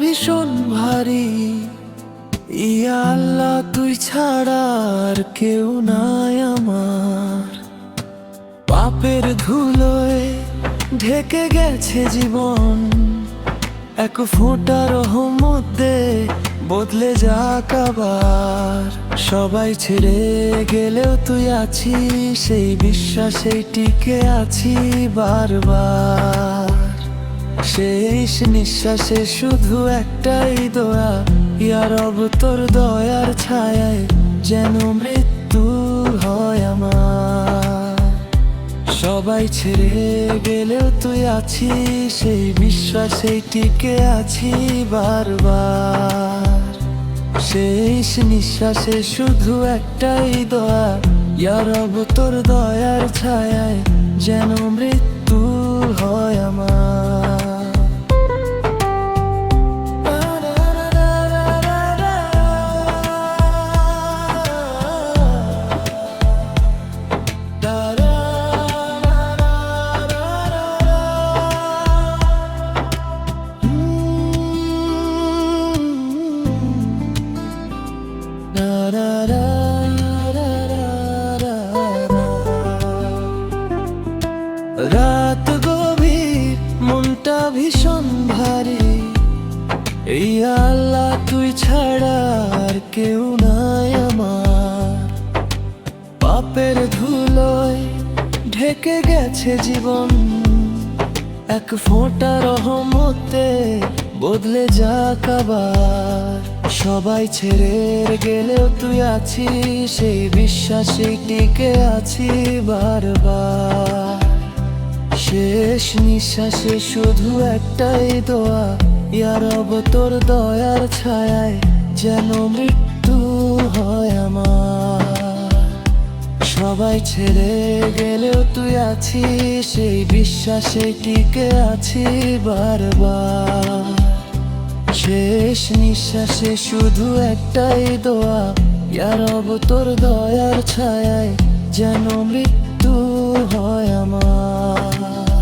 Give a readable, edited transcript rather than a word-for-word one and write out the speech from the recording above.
ভীষণ ভারী। ইয়া আল্লাহ, তুই ছাড়া আর কেউ নাই আমার। পাপের ধুলোয় ঢেকে গেছে জীবন, এক ফোঁটা রহমত দে, বদলে যাক আবার। সবাই ছেড়ে গেলেও তুই আছিস, সেই বিশ্বাসেই টিকে আছি বারবার। শেষ নিঃশ্বাসে শুধু একটাই দোয়া, ইয়া রব তোর দয়ার ছায়ায় যেন মৃত্যু হয় আমার। সবাই ছেড়ে গেলেও তুই আছিস, সেই বিশ্বাসেই টিকে আছি বারবার। শেষ নিঃশ্বাসে শুধু একটাই দোয়া, ইয়া রব তোর দয়ার ছায়ায় যেন মৃত্যু হয় আমার। রাত গভীর, মনটা ভীষণ ভারী। এই আল্লাহ, তুই ছাড়া আর কেউ নাই আমার। পাপের ধুলোয় ঢেকে গেছে জীবন, এক ফোঁটা রহমতে বদলে যাক আবার। সবাই ছেড়ে গেলেও তুই আছিস, সেই বিশ্বাসে টিকে আছি বারবার। শেষ নিঃশ্বাসে শুধু একটাই দোয়া, ইয়া রব তোর দয়ার ছায়ায় যেন মৃত্যু হয় আমার। সবাই ছেড়ে গেলেও তুই আছিস, সেই বিশ্বাসে টিকে আছি বারবার। শেষ নিঃশ্বাসে শুধু একটাই দোয়া, ইয়া রব তোর দয়ার ছায়ায় যেন মৃত্যু হয় আমার।